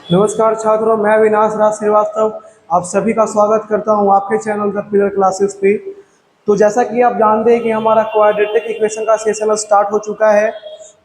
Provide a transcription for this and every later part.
नमस्कार छात्रों, मैं अविनाश राज श्रीवास्तव आप सभी का स्वागत करता हूं आपके चैनल द पिलर क्लासेस पे। तो जैसा कि आप जानते हैं कि हमारा क्वाड्रेटिक इक्वेशन का सेशन स्टार्ट हो चुका है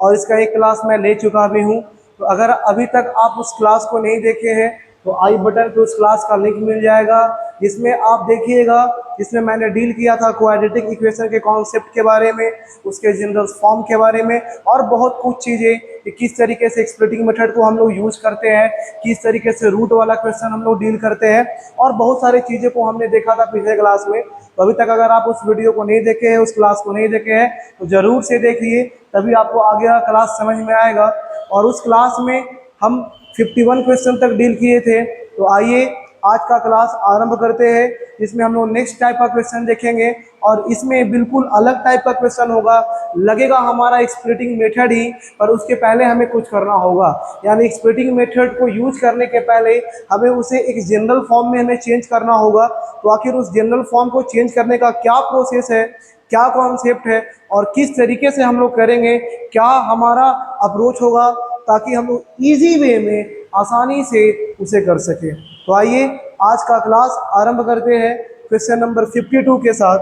और इसका एक क्लास मैं ले चुका भी हूं। तो अगर अभी तक आप उस क्लास को नहीं देखे हैं तो आई बटन पे उस क्लास का लिंक मिल जाएगा, जिसमें आप देखिएगा। जिसमें मैंने डील किया था क्वाड्रेटिक इक्वेशन के कॉन्सेप्ट के बारे में, उसके जनरल फॉर्म के बारे में और बहुत कुछ चीज़ें कि किस तरीके से एक्सप्लिटिंग मेथड को हम लोग यूज करते हैं, किस तरीके से रूट वाला क्वेश्चन हम लोग डील करते हैं और बहुत सारी चीज़ों को हमने देखा था पिछले क्लास में। तो अभी तक अगर आप उस वीडियो को नहीं देखे हैं, उस क्लास को नहीं देखे हैं तो ज़रूर से देखिए, तभी आपको आगे का क्लास समझ में आएगा। और उस क्लास में हम 51 क्वेश्चन तक डील किए थे। तो आइए आज का क्लास आरंभ करते हैं, जिसमें हम लोग नेक्स्ट टाइप का क्वेश्चन देखेंगे और इसमें बिल्कुल अलग टाइप का क्वेश्चन होगा। लगेगा हमारा एक्सप्लिटिंग मेथड ही, पर उसके पहले हमें कुछ करना होगा। यानी एक्सप्लिटिंग मेथड को यूज करने के पहले हमें उसे एक जनरल फॉर्म में हमें चेंज करना होगा। तो आखिर उस जनरल फॉर्म को चेंज करने का क्या प्रोसेस है, क्या कॉन्सेप्ट है और किस तरीके से हम लोग करेंगे, क्या हमारा अप्रोच होगा, ताकि हम लोग ईजी वे में आसानी से उसे कर सकें। तो आइए आज का क्लास आरंभ करते हैं क्वेश्चन नंबर 52 के साथ।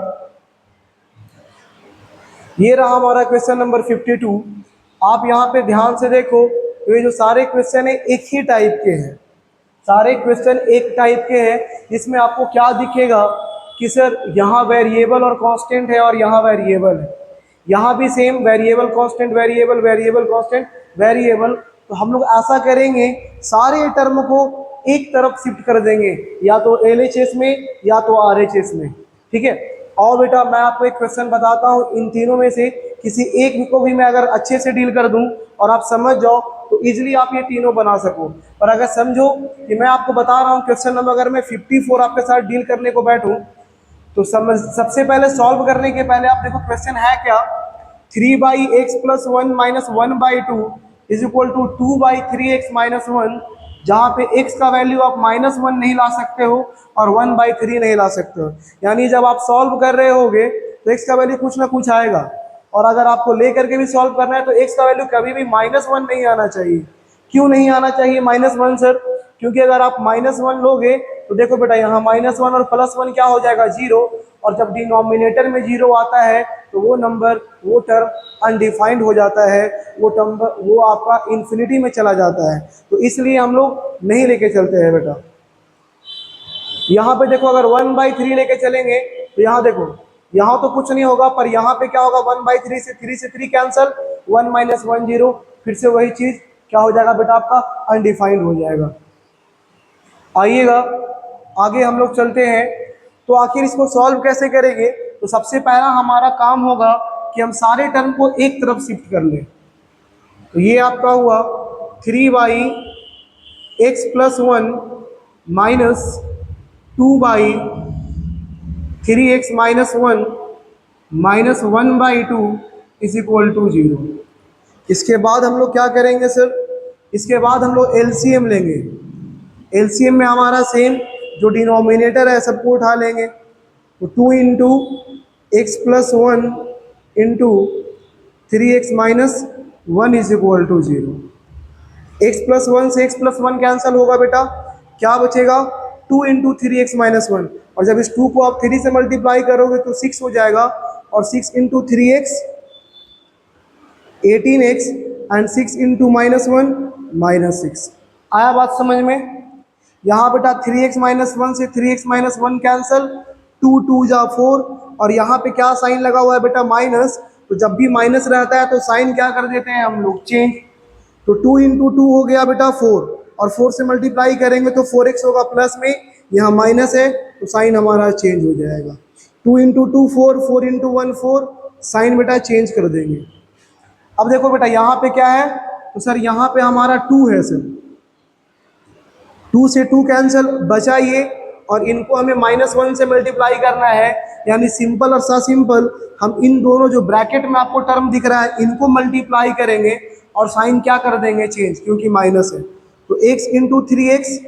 ये रहा हमारा क्वेश्चन नंबर 52। आप यहाँ पे ध्यान से देखो तो ये जो सारे क्वेश्चन है एक ही टाइप के हैं, सारे क्वेश्चन एक टाइप के हैं। इसमें आपको क्या दिखेगा कि सर यहाँ वेरिएबल और कांस्टेंट है और यहाँ वेरिएबल है, यहाँ भी same variable constant variable variable constant variable. तो हम लोग ऐसा करेंगे, सारे टर्म को एक तरफ शिफ्ट कर देंगे, या तो एलएचएस में या तो आरएचएस में। ठीक है। और बेटा मैं आपको एक क्वेश्चन बताता हूँ, इन तीनों में से किसी एक को भी मैं अगर अच्छे से डील कर दूं और आप समझ जाओ तो इजीली आप ये तीनों बना सको। पर अगर समझो कि मैं आपको बता रहा हूँ क्वेश्चन नंबर, अगर मैं 54 आपके साथ डील करने को बैठूं तो सबसे पहले सॉल्व करने के पहले आप देखो क्वेश्चन है क्या। 3/x+1 - 1/2 is equal to 2/3x-1, जहाँ पे x का वैल्यू आप -1 नहीं ला सकते हो और 1/3 नहीं ला सकते हो। यानी जब आप सॉल्व कर रहे होगे तो x का वैल्यू कुछ ना कुछ आएगा, और अगर आपको ले करके भी सॉल्व करना है तो x का वैल्यू कभी भी -1 नहीं आना चाहिए। क्यों नहीं आना चाहिए -1 सर? क्योंकि अगर आप -1 लोगे तो देखो बेटा, यहाँ -1 और +1 क्या हो जाएगा, 0। और जब डिनोमिनेटर में 0 आता है तो वो नंबर, वो टर्म अनडिफाइंड हो जाता है, वो टर्म वो आपका इन्फिनिटी में चला जाता है। तो इसलिए हम लोग नहीं लेके चलते हैं बेटा। यहाँ पे देखो, अगर 1/3 लेके चलेंगे तो यहाँ देखो, यहाँ तो कुछ नहीं होगा, पर यहाँ पे क्या होगा, 1/3 से 3 कैंसल, 1 - 1 0, फिर से वही चीज क्या हो जाएगा बेटा, आपका अनडिफाइंड हो जाएगा। आइएगा आगे हम लोग चलते हैं। तो आखिर इसको सॉल्व कैसे करेंगे? तो सबसे पहला हमारा काम होगा कि हम सारे टर्म को एक तरफ शिफ्ट कर लें। तो ये आपका हुआ 3/x+1 - 2/3x-1 -1/2 is equal to 0। इसके बाद हम लोग क्या करेंगे सर? इसके बाद हम लोग एलसीएम लेंगे। एलसीएम में हमारा सेम जो डिनोमिनेटर है सबको उठा लेंगे। तो 2 into x+1 into 3x-1 is equal to 0। x+1 से x+1 कैंसल होगा बेटा, क्या बचेगा, 2 इंटू 3x-1। और जब इस 2 को आप 3 से मल्टीप्लाई करोगे तो 6 हो जाएगा, और 6 into 3x 18x and 6 into -1 -6। आया बात समझ में? यहाँ बेटा 3x-1 से 3x-1 कैंसल, 2 2 जा 4, और यहाँ पे क्या साइन लगा हुआ है बेटा, माइनस। तो जब भी माइनस रहता है तो साइन क्या कर देते हैं हम लोग, चेंज। तो 2 इंटू 2 हो गया बेटा 4, और 4 से मल्टीप्लाई करेंगे तो 4x होगा प्लस में, यहाँ माइनस है तो साइन हमारा चेंज हो जाएगा। 2 इंटू 2 4, 4 इंटू 1 4, साइन बेटा चेंज कर देंगे। अब देखो बेटा यहाँ पे क्या है, तो सर यहाँ पे हमारा 2 है सर, 2 से 2 कैंसल, बचा ये, और इनको हमें -1 से मल्टीप्लाई करना है। यानी सिंपल और सा सिंपल, हम इन दोनों जो ब्रैकेट में आपको टर्म दिख रहा है इनको मल्टीप्लाई करेंगे और साइन क्या कर देंगे, चेंज, क्योंकि माइनस है। तो x इंटू 3x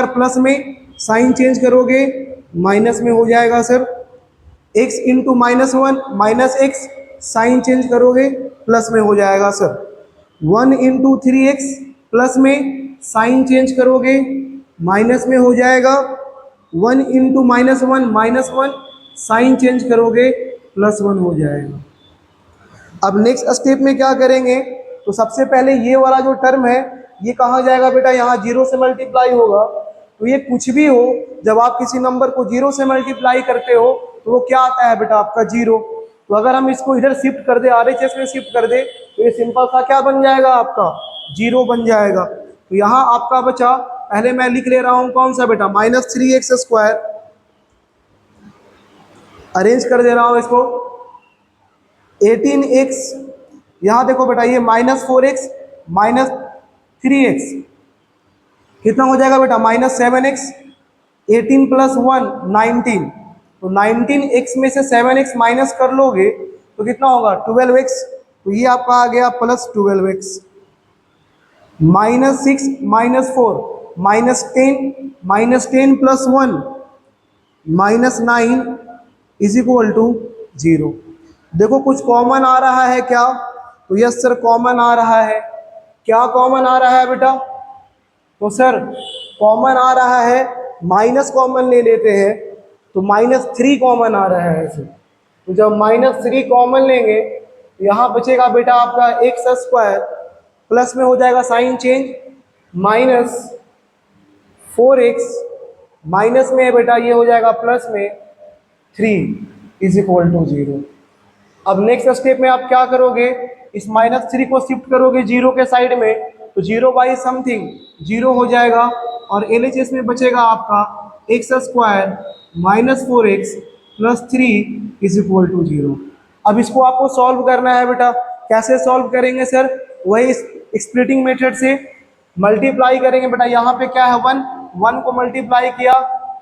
प्लस में साइन चेंज करोगे माइनस में हो जाएगा sir. x into -1 -x, sign change करोगे प्लस में हो जाएगा सर। 1 इंटू 3x प्लस में साइन चेंज करोगे, माइनस में हो जाएगा 1 इंटू -1 -1, साइन चेंज करोगे +1 हो जाएगा। अब नेक्स्ट स्टेप में क्या करेंगे, तो सबसे पहले ये वाला जो टर्म है ये कहाँ जाएगा बेटा, यहाँ 0 से मल्टीप्लाई होगा। तो ये कुछ भी हो, जब आप किसी नंबर को 0 से मल्टीप्लाई करते हो तो वो क्या आता है बेटा, आपका 0। तो अगर हम इसको इधर शिफ्ट कर दे, RHS में शिफ्ट कर दे, तो ये सिंपल सा क्या बन जाएगा, आपका 0 बन जाएगा। तो यहाँ आपका बचा, पहले मैं लिख ले रहा हूँ कौन सा बेटा, -3x², अरेंज कर दे रहा हूँ इसको, 18x, यहाँ देखो बेटा ये -4x -3x कितना हो जाएगा बेटा, -7x, 18 + 1 19, तो 19x में से 7x माइनस कर लोगे तो कितना होगा, 12x, तो ये आपका आ गया +12x, -6 -4 -10 + 1 -9 = 0। देखो कुछ कॉमन आ रहा है क्या, तो यस सर कॉमन आ रहा है। क्या कॉमन आ रहा है बेटा, तो सर कॉमन आ रहा है, माइनस कॉमन ले लेते हैं तो -3 कॉमन आ रहा है ऐसे। तो जब -3 कॉमन लेंगे तो यहाँ बचेगा बेटा आपका x², प्लस में हो जाएगा साइन चेंज, -4x, माइनस में है बेटा ये हो जाएगा प्लस में 3 = 0। अब नेक्स्ट स्टेप में आप क्या करोगे, इस -3 को शिफ्ट करोगे 0 के साइड में, तो 0 बाई समथिंग 0 हो जाएगा, और LHS में बचेगा आपका x² -4x + 3 = 0। अब इसको आपको सॉल्व करना है बेटा, कैसे सॉल्व करेंगे सर, वही स्प्लिटिंग मेथड से मल्टीप्लाई करेंगे बेटा। यहाँ पे क्या है, 1 को मल्टीप्लाई किया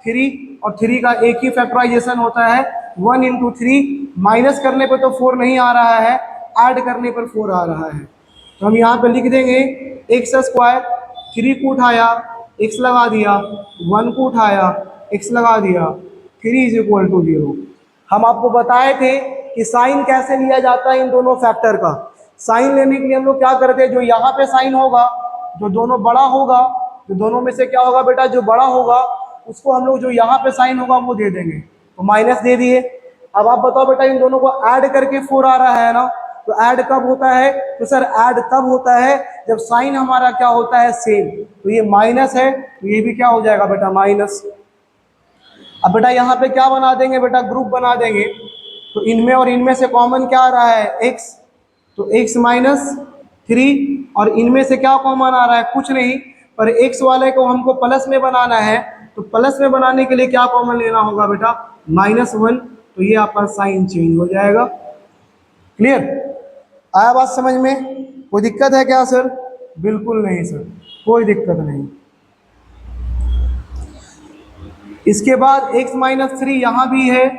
3, और 3 का एक ही फैक्टराइजेशन होता है 1 × 3, माइनस करने पर तो 4 नहीं आ रहा है, ऐड करने पर 4 आ रहा है। तो हम यहाँ पे लिख देंगे x², 3 को उठाया x लगा दिया, 1 को उठाया x लगा दिया, 3 = 0। हम आपको बताए थे कि साइन कैसे लिया जाता है इन दोनों फैक्टर का। साइन लेने के लिए हम लोग क्या करते हैं, जो यहाँ पे साइन होगा, जो दोनों बड़ा होगा, जो दोनों में से क्या होगा बेटा, जो बड़ा होगा उसको हम लोग जो यहाँ पे साइन होगा वो दे देंगे, तो माइनस दे दिए। अब आप बताओ बेटा, इन दोनों को ऐड करके 4 आ रहा है ना, तो ऐड कब होता है, तो सर ऐड तब होता है जब साइन हमारा क्या होता है, सेम। तो ये माइनस है तो ये भी क्या हो जाएगा बेटा, माइनस। अब बेटा यहाँ पे क्या बना देंगे बेटा, ग्रुप बना देंगे। तो इनमें और इनमें से कॉमन क्या आ रहा है, x, तो x -3, और इनमें से क्या कॉमन आ रहा है, कुछ नहीं, पर x वाले को हमको प्लस में बनाना है, तो प्लस में बनाने के लिए क्या कॉमन लेना होगा बेटा, -1, तो ये आपका साइन चेंज हो जाएगा। क्लियर, आया बात समझ में, कोई दिक्कत है क्या सर, बिल्कुल नहीं सर, कोई दिक्कत नहीं। इसके बाद x -3 यहाँ भी है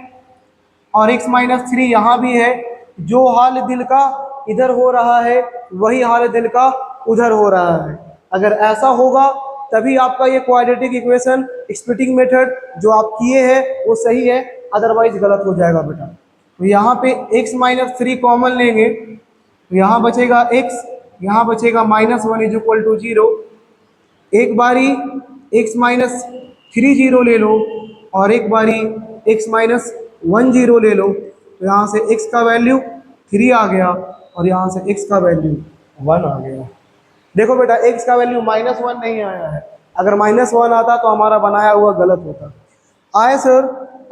और x -3 यहाँ भी है, जो हाल दिल का इधर हो रहा है वही हाल दिल का उधर हो रहा है। अगर ऐसा होगा तभी आपका ये क्वाड्रेटिक इक्वेशन स्प्लिटिंग मेथड जो आप किए हैं वो सही है, अदरवाइज गलत हो जाएगा बेटा। तो यहाँ पे x -3 कॉमन लेंगे तो यहाँ बचेगा x, यहाँ बचेगा -1 = 0। एक बारी x -3 0 ले लो और एक बारी x -1 0 ले लो, तो यहाँ से x का वैल्यू 3 आ गया और यहाँ से x का वैल्यू 1 आ गया। देखो बेटा x का वैल्यू -1 नहीं आया है, अगर -1 आता तो हमारा बनाया हुआ गलत होता। आए सर,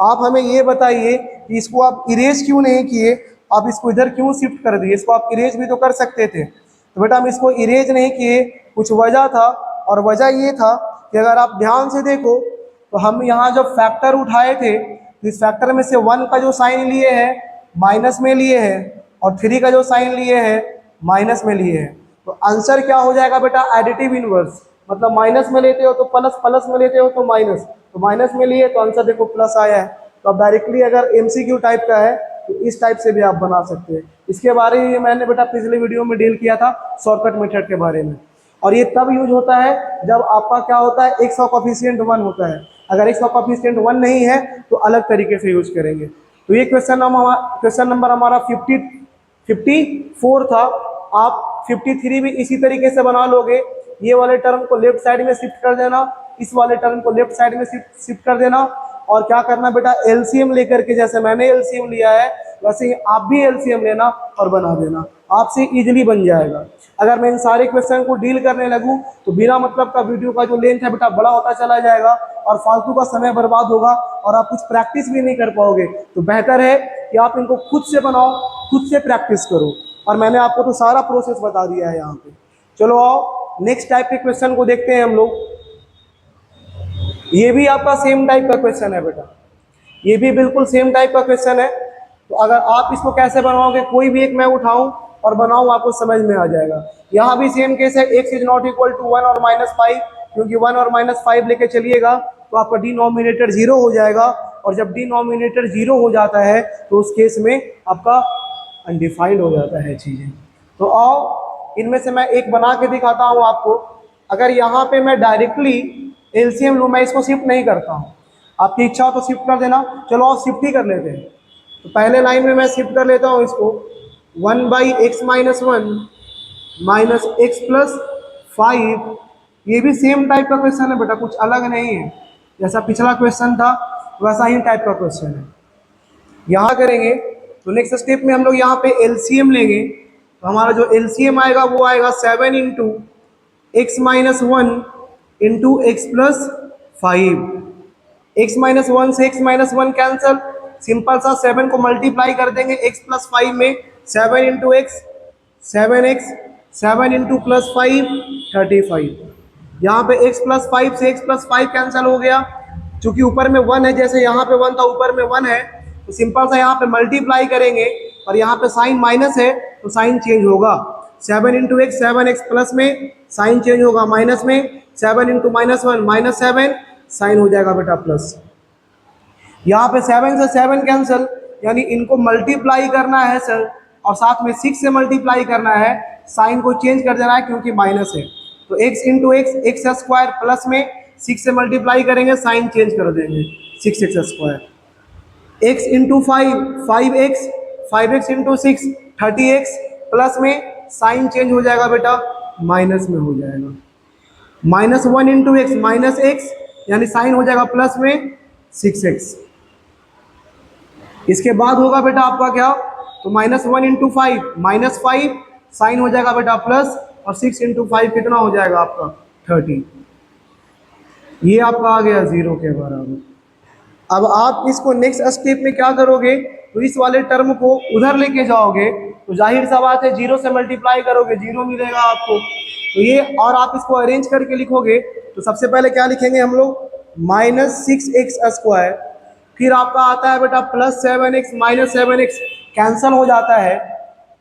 आप हमें ये बताइए कि इसको आप इरेज क्यों नहीं किए, आप इसको इधर क्यों शिफ्ट कर दिए, इसको आप इरेज भी तो कर सकते थे। तो बेटा हम इसको इरेज नहीं किए, कुछ वजह था, और वजह ये था कि अगर आप ध्यान से देखो तो हम यहाँ जब फैक्टर उठाए थे तो इस फैक्टर में से 1 का जो साइन लिए है माइनस में लिए है और 3 का जो साइन लिए है माइनस में लिए है, तो आंसर क्या हो जाएगा बेटा, एडिटिव इनवर्स। मतलब माइनस में लेते हो तो प्लस, प्लस में लेते हो तो माइनस, तो माइनस में लिए तो आंसर देखो प्लस आया है। तो अब डायरेक्टली अगर MCQ टाइप का है तो इस टाइप से भी आप बना सकते हैं। इसके बारे में मैंने बेटा पिछले वीडियो में डील किया था शॉर्टकट मेथड के बारे में, और ये तब यूज होता है जब आपका क्या होता है, x का कोफिशिएंट 1 होता है। अगर x का कोफिशिएंट 1 नहीं है तो अलग तरीके से यूज करेंगे। तो ये क्वेश्चन नंबर हमारा 54 था। आप 53 भी इसी तरीके से बना लोगे, ये वाले टर्म को लेफ्ट साइड में शिफ्ट कर देना, इस वाले टर्म को लेफ्ट साइड में शिफ्ट कर देना। और क्या करना बेटा, एलसीएम लेकर के, जैसे मैंने एलसीएम लिया है वैसे ही आप भी एलसीएम लेना और बना देना, आपसे इजीली बन जाएगा। अगर मैं इन सारे क्वेश्चन को डील करने लगूं तो बिना मतलब का वीडियो का जो लेंथ है बेटा बड़ा होता चला जाएगा और फालतू का समय बर्बाद होगा और आप कुछ प्रैक्टिस भी नहीं कर पाओगे। तो बेहतर है कि आप इनको खुद से बनाओ, खुद से प्रैक्टिस करो। और मैंने आपको तो सारा प्रोसेस बता दिया है यहाँ पे। चलो आओ नेक्स्ट टाइप के क्वेश्चन को देखते हैं हम लोग। ये भी आपका सेम टाइप का क्वेश्चन है बेटा, ये भी बिल्कुल सेम टाइप का क्वेश्चन है। तो अगर आप इसको कैसे बनाओगे, कोई भी एक मैं उठाऊं और बनाऊं, आपको समझ में आ जाएगा। यहाँ भी सेम केस है, x is not equal to 1 और -5, क्योंकि 1 और -5 लेके चलिएगा तो आपका डिनोमिनेटर 0 हो जाएगा। और जब डिनोमिनेटर 0 हो जाता है तो उस केस में आपका अनडिफाइंड हो जाता है चीज़ें। तो आओ इनमें से मैं एक बना के दिखाता हूँ आपको। अगर यहाँ पे मैं डायरेक्टली एलसीएम लूँ, मैं इसको शिफ्ट नहीं करता हूँ, आपकी इच्छा हो तो शिफ्ट कर देना। चलो आप शिफ्ट ही कर लेते हैं। तो पहले लाइन में मैं शिफ्ट कर लेता हूँ इसको, 1/x - 1 माइनस एक्स प्लस 5। ये भी सेम टाइप का क्वेश्चन है बेटा, कुछ अलग नहीं है। जैसा पिछला क्वेश्चन था वैसा ही टाइप का क्वेश्चन है। यहाँ करेंगे तो नेक्स्ट स्टेप में हम लोग यहाँ पे एलसीएम लेंगे। तो हमारा जो एलसीएम आएगा वो आएगा 7 into x - 1 into x plus 5। x - 1 से x - 1 कैंसल, सिंपल सा 7 को मल्टीप्लाई कर देंगे x प्लस 5 में, 7 into x 7x, 7 into plus 5 35। यहाँ पे x प्लस 5 से x प्लस 5 कैंसिल हो गया, चूंकि ऊपर में 1 है, जैसे यहाँ पे 1 था ऊपर में 1 है, तो सिंपल सा यहाँ पे मल्टीप्लाई करेंगे और यहाँ पे साइन माइनस है तो साइन चेंज होगा। 7 इंटू एक्स 7x प्लस में साइन चेंज होगा माइनस में, 7 इंटू -1 -7 साइन हो जाएगा बेटा प्लस। यहाँ पे 7 से 7 कैंसिल, यानी इनको मल्टीप्लाई करना है सर और साथ में 6 से मल्टीप्लाई करना है, साइन को चेंज कर देना है क्योंकि माइनस है। तो x into x x square plus में 6 से मल्टीप्लाई करेंगे, साइन चेंज कर देंगे 6x square. x into 5 5x into 6 30x plus में साइन चेंज हो जाएगा बेटा माइनस में हो जाएगा। -1 इंटू एक्स माइनस एक्स, यानी साइन हो जाएगा प्लस में 6x। इसके बाद होगा बेटा आपका क्या, तो -1 इंटू 5 -5, साइन हो जाएगा बेटा प्लस, और 6 इंटू 5 कितना हो जाएगा आपका 30। ये आपका आ गया 0 के बराबर। अब आप इसको नेक्स्ट स्टेप में क्या करोगे, तो इस वाले टर्म को उधर लेके जाओगे, तो जाहिर सा बात है 0 से मल्टीप्लाई करोगे 0 मिलेगा आपको। तो ये, और आप इसको अरेंज करके लिखोगे तो सबसे पहले क्या लिखेंगे हम लोग, -6x स्क्वायर, फिर आपका आता है बेटा +7x -7x कैंसल हो जाता है,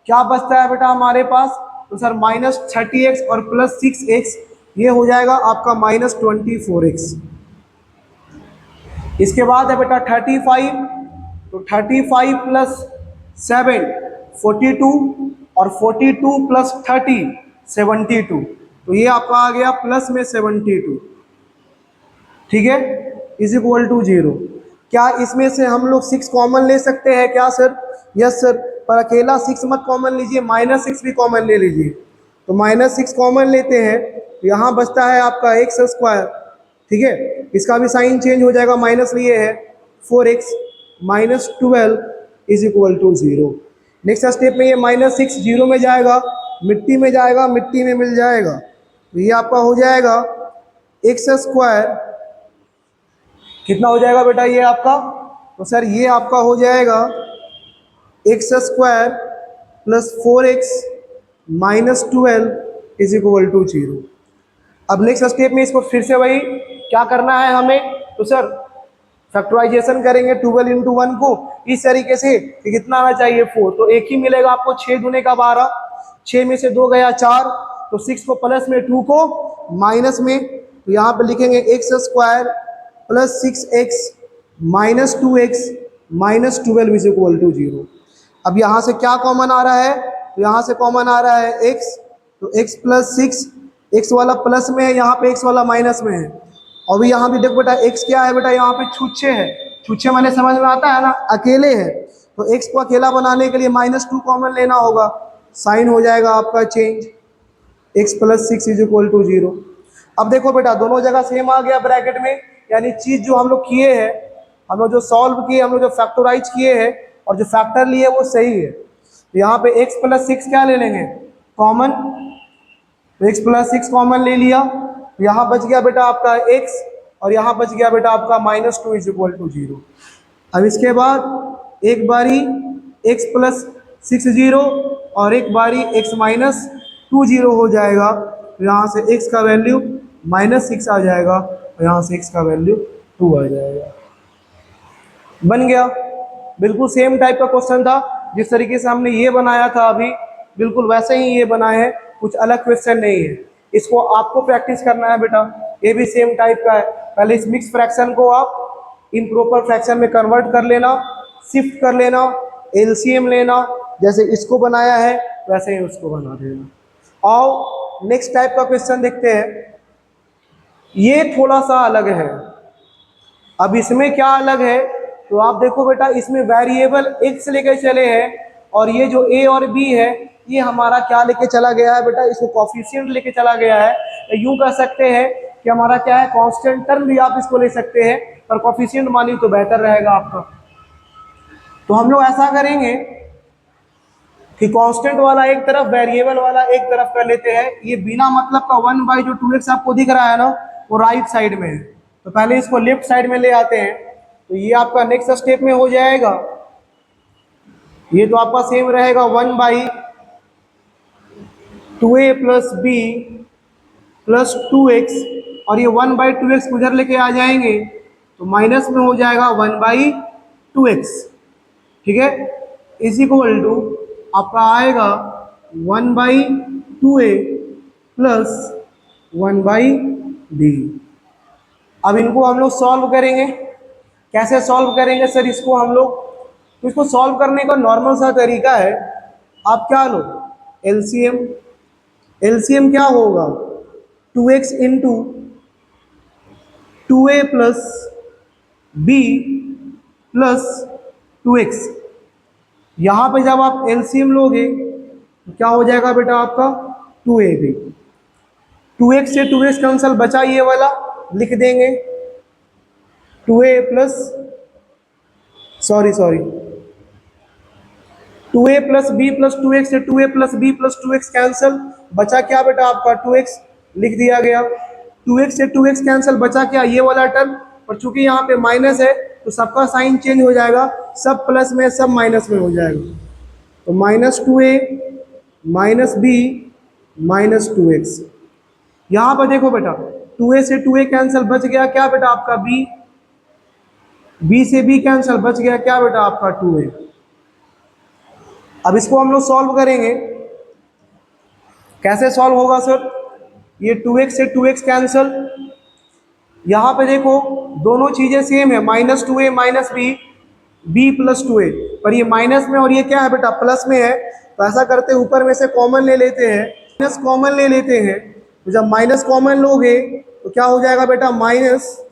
क्या बचता है बेटा हमारे पास, तो सर -30x और +6x, ये हो जाएगा आपका -24x। इसके बाद है बेटा 35, तो 35 प्लस 7 42 और 42 प्लस 30 72, तो ये आपका आ गया प्लस में 72, ठीक है, इज इक्वल टू 0। क्या इसमें से हम लोग 6 कॉमन ले सकते हैं क्या सर, यस सर, पर अकेला 6 मत कॉमन लीजिए, -6 भी कॉमन ले लीजिए। तो -6 कॉमन लेते हैं तो यहाँ बचता है आपका x स्क्वायर, ठीक है, इसका भी साइन चेंज हो जाएगा, माइनस लिए है 4x -12 is equal to 0। Next step में ये -6 0 में जाएगा, मिट्टी में जाएगा, मिट्टी में मिल जाएगा, तो ये आपका हो जाएगा x स्क्वायर, कितना हो जाएगा बेटा ये आपका, तो सर ये आपका हो जाएगा x square plus 4x -12 is equal to 0। अब नेक्स्ट स्टेप में इसको फिर से वही क्या करना है हमें, तो सर फैक्टराइजेशन करेंगे 12 इंटू 1 को इस तरीके से कि कितना आना चाहिए 4, तो एक ही मिलेगा आपको, 6 दूने का 12, 6 में से 2 गया 4, तो 6 को प्लस में 2 को माइनस में, तो यहाँ पे लिखेंगे x square plus 6x -2x -12 is equal to 0। अब यहाँ से क्या कॉमन आ रहा है, तो यहाँ से कॉमन आ रहा है x, तो x प्लस 6, x वाला प्लस में है, यहाँ पे x वाला माइनस में है। और भी यहाँ भी देखो बेटा x क्या है बेटा, यहाँ पे छुच्छे है, छुच्छे मैंने समझ में आता है ना, अकेले है, तो x को अकेला बनाने के लिए -2 कॉमन लेना होगा, साइन हो जाएगा आपका change, x plus six is equal to 0। अब देखो बेटा दोनों जगह सेम आ गया ब्रैकेट में, यानी चीज जो हम लोग किए हैं, हम लोग जो सॉल्व किए, हम लोग जो फैक्टराइज किए हैं और जो फैक्टर लिए वो सही है। तो यहाँ पे एक्स प्लस सिक्स क्या ले लेंगे, कॉमन। तो एक्स प्लस सिक्स कॉमन ले लिया, यहाँ बच गया बेटा आपका एक्स और यहाँ बच गया बेटा आपका minus two is equal to 0। अब इसके बाद एक बारी एक्स प्लस सिक्स 0 और एक बारी एक्स माइनस टू 0 हो जाएगा। तो यहाँ से एक्स का वैल्यू माइनस सिक्स आ जाएगा और यहाँ से एक्स का वैल्यू 2 आ जाएगा। बन गया। बिल्कुल सेम टाइप का क्वेश्चन था, जिस तरीके से हमने ये बनाया था अभी, बिल्कुल वैसे ही ये बना है, कुछ अलग क्वेश्चन नहीं है। इसको आपको प्रैक्टिस करना है बेटा, ये भी सेम टाइप का है। पहले इस मिक्स फ्रैक्शन को आप इम्प्रॉपर फ्रैक्शन में कन्वर्ट कर लेना, शिफ्ट कर लेना, एलसीएम लेना, जैसे इसको बनाया है वैसे ही उसको बना देना। आओ नेक्स्ट टाइप का क्वेश्चन देखते हैं। ये थोड़ा सा अलग है। अब इसमें क्या अलग है, तो आप देखो बेटा, इसमें वेरिएबल एक्स लेके चले हैं और ये जो ए और बी है ये हमारा क्या लेके चला गया है बेटा, इसको कॉफिशिएंट लेके चला गया है। यूं कह सकते हैं कि हमारा क्या है, कांस्टेंट टर्म भी आप इसको ले सकते हैं, पर कॉफिशिएंट मानिए तो बेहतर रहेगा आपका। तो हम लोग ऐसा करेंगे कि कांस्टेंट वाला एक तरफ, वेरिएबल वाला एक तरफ कर लेते हैं। ये बिना मतलब का 1 जो 2x आपको दिख रहा है ना, वो राइट साइड में है, तो पहले इसको लेफ्ट साइड में ले आते हैं। तो ये आपका नेक्स्ट स्टेप में हो जाएगा, ये तो आपका सेम रहेगा 1/2a plus B plus 2x, और ये 1/2x उधर लेके आ जाएंगे तो माइनस में हो जाएगा 1/2x। ठीक है, इज इक्वल टू आपका आएगा 1/2a प्लस 1/b। अब इनको हम लोग सॉल्व करेंगे। कैसे सॉल्व करेंगे सर इसको हम लोग, तो इसको सॉल्व करने का नॉर्मल सा तरीका है, आप क्या लो, एलसीएम। एलसीएम क्या होगा, 2x into 2a plus b plus 2x। यहाँ पे जब आप एलसीएम लोगे तो क्या हो जाएगा बेटा आपका 2ab। 2x से 2x कैंसल, बचा ये वाला लिख देंगे 2a plus 2a plus B plus 2x से 2a plus B plus 2x cancel, बचा क्या बेटा आपका 2x, लिख दिया गया। 2x से 2x कैंसल, बचा क्या ये वाला टर्म, और चूंकि यहाँ पे माइनस है तो सबका साइन चेंज हो जाएगा, सब प्लस में सब माइनस में हो जाएगा। तो -2a minus B minus 2x। यहाँ पर देखो बेटा 2a से 2a कैंसल, बच गया क्या बेटा आपका b, b से b कैंसल, बच गया क्या बेटा आपका 2a। अब इसको हम लोग सॉल्व करेंगे। कैसे सॉल्व होगा सर, ये 2x से 2x कैंसल, यहाँ पे देखो दोनों चीजें सेम है, -2a minus b plus 2a, पर ये माइनस में और ये क्या है बेटा प्लस में है। तो ऐसा करते ऊपर में से कॉमन ले लेते हैं, माइनस कॉमन ले लेते हैं। तो जब माइनस कॉमन लोगे तो क्या हो जाएगा बेटा, माइनस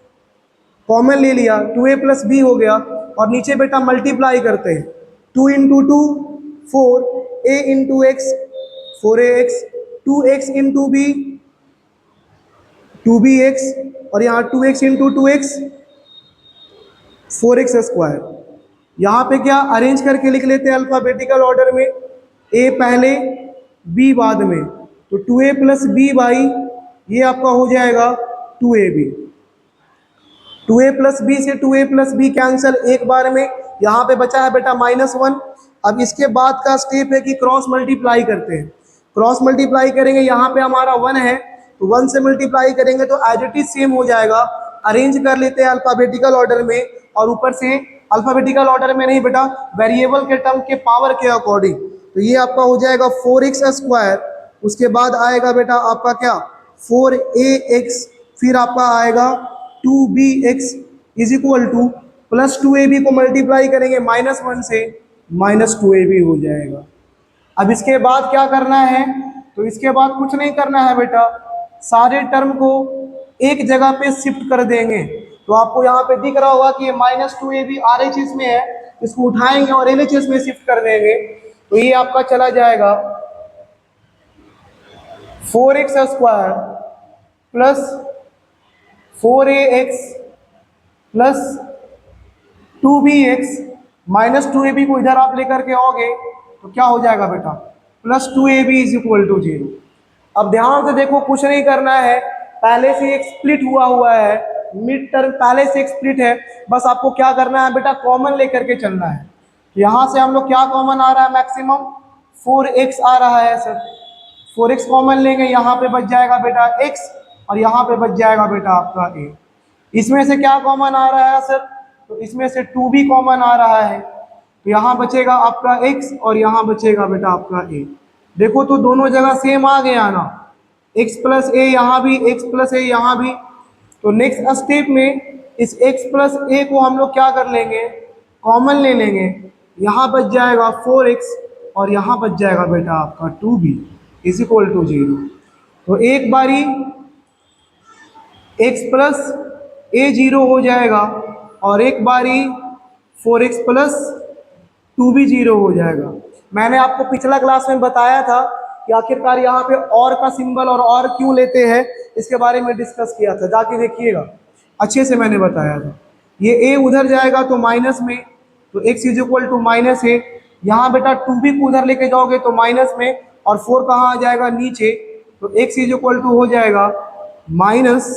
कॉमन ले लिया 2a प्लस b हो गया, और नीचे बेटा मल्टीप्लाई करते हैं, 2 into 2 4, a into x 4ax, 2x into b 2bx, और यहाँ 2x into 2x 4x square. यहाँ पे क्या अरेंज करके लिख लेते हैं अल्फाबेटिकल ऑर्डर में, a पहले b बाद में, तो 2a प्लस बी बाई ये आपका हो जाएगा 2ab। 2a प्लस बी से 2a प्लस बी कैंसल एक बार में, यहाँ पे बचा है बेटा -1। अब इसके बाद का स्टेप है कि क्रॉस मल्टीप्लाई करते हैं। क्रॉस मल्टीप्लाई करेंगे, यहाँ पे हमारा 1 है तो 1 से मल्टीप्लाई करेंगे तो एज इट इज सेम हो जाएगा। अरेंज कर लेते हैं अल्फाबेटिकल ऑर्डर में, और ऊपर से अल्फाबेटिकल ऑर्डर में नहीं बेटा, वेरिएबल के टर्म के पावर के अकॉर्डिंग। तो ये आपका हो जाएगा 4x स्क्वायर, उसके बाद आएगा बेटा आपका क्या 4ax, फिर आपका आएगा 2bx is equal two plus 2ab को मल्टीप्लाई करेंगे -1 से, -2ab हो जाएगा। अब इसके बाद क्या करना है, तो इसके बाद कुछ नहीं करना है बेटा, सारे टर्म को एक जगह पे शिफ्ट कर देंगे। तो आपको यहाँ पे दिख रहा होगा कि ये -2ab RHS में है, इसको उठाएंगे और LHS में शिफ्ट कर देंगे, तो ये आपका चला जाएगा 4x square plus 4ax plus 2bx minus 2ab को इधर आप लेकर के आओगे तो क्या हो जाएगा बेटा, plus 2ab is equal to 0। अब ध्यान से देखो, कुछ नहीं करना है, पहले से एक स्प्लिट हुआ है, मिड टर्म पहले से एक स्प्लिट है, बस आपको क्या करना है बेटा, कॉमन लेकर के चलना है। यहाँ से हम लोग क्या कॉमन आ रहा है, मैक्सिमम 4x आ रहा है सर, 4x कॉमन लेंगे, यहाँ पे बच जाएगा बेटा x और यहाँ पे बच जाएगा बेटा आपका a। इसमें से क्या कॉमन आ रहा है सर, तो इसमें से 2b कॉमन आ रहा है, तो यहाँ बचेगा आपका x और यहाँ बचेगा बेटा आपका a। देखो तो दोनों जगह सेम आ गया ना, x प्लस a यहाँ भी, x प्लस a यहाँ भी। तो नेक्स्ट स्टेप में इस x प्लस a को हम लोग क्या कर लेंगे, कॉमन ले लेंगे, यहाँ बच जाएगा 4x और यहाँ बच जाएगा बेटा आपका 2b इज इक्वल टू 0। तो एक बारी x प्लस a 0 हो जाएगा और एक बारी 4x प्लस 2b 0 हो जाएगा। मैंने आपको पिछला क्लास में बताया था कि आखिरकार यहाँ पे और का सिंबल और क्यों लेते हैं, इसके बारे में डिस्कस किया था, जाके देखिएगा, अच्छे से मैंने बताया था। ये a उधर जाएगा तो माइनस में, तो x is equal to minus है, यहाँ बेटा 2b को उधर लेके जाओगे तो माइनस में, और 4 कहाँ आ जाएगा, नीचे, तो x इज इक्वल टू हो जाएगा माइनस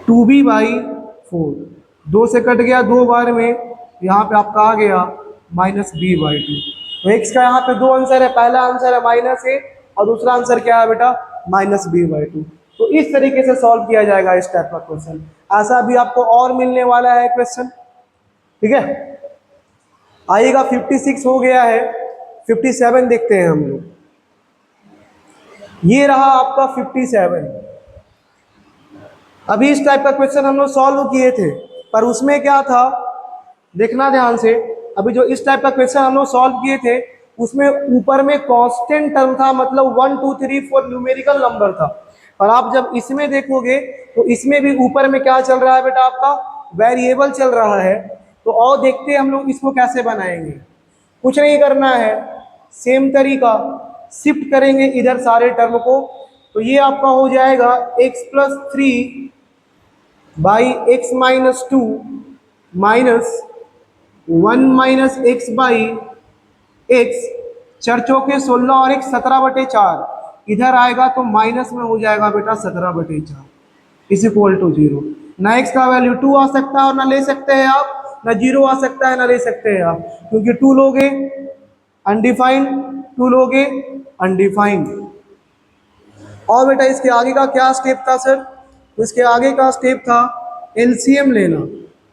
2b बाई 4। 2 से कट गया 2 बार में, यहाँ पे आपका आ गया माइनस b बाई 2। तो x का यहाँ पे दो आंसर है, पहला आंसर है माइनस a और दूसरा आंसर क्या है बेटा, माइनस b बाई 2। तो इस तरीके से सॉल्व किया जाएगा इस टाइप का क्वेश्चन। ऐसा भी आपको और मिलने वाला है क्वेश्चन, ठीक है। आइएगा 56 हो गया है, 57 देखते हैं हम लोग। ये रहा आपका 57। अभी इस टाइप का क्वेश्चन हम लोग सॉल्व किए थे, पर उसमें क्या था, देखना ध्यान से। अभी जो इस टाइप का क्वेश्चन हम लोग सॉल्व किए थे, उसमें ऊपर में कांस्टेंट टर्म था, मतलब 1 2 3 4 न्यूमेरिकल नंबर था। और आप जब इसमें देखोगे तो इसमें भी ऊपर में क्या चल रहा है बेटा, आपका वेरिएबल चल रहा है। तो और देखते हैं हम लोग इसको कैसे बनाएंगे। कुछ नहीं करना है, सेम तरीका, शिफ्ट करेंगे इधर सारे टर्म को, तो ये आपका हो जाएगा x plus 3 by x minus 2 minus 1 minus x by x, चार चौके 16 और एक 17/4, इधर आएगा तो माइनस में हो जाएगा बेटा 17/4 इज इक्वल टू 0। ना एक्स का वैल्यू 2 आ सकता है और ना ले सकते हैं आप, ना 0 आ सकता है ना ले सकते हैं आप, क्योंकि 2 लोगे अनडिफाइंड, 2 लोगे अनडिफाइंड। और बेटा इसके आगे का क्या स्टेप था सर, तो इसके आगे का स्टेप था एलसीएम लेना।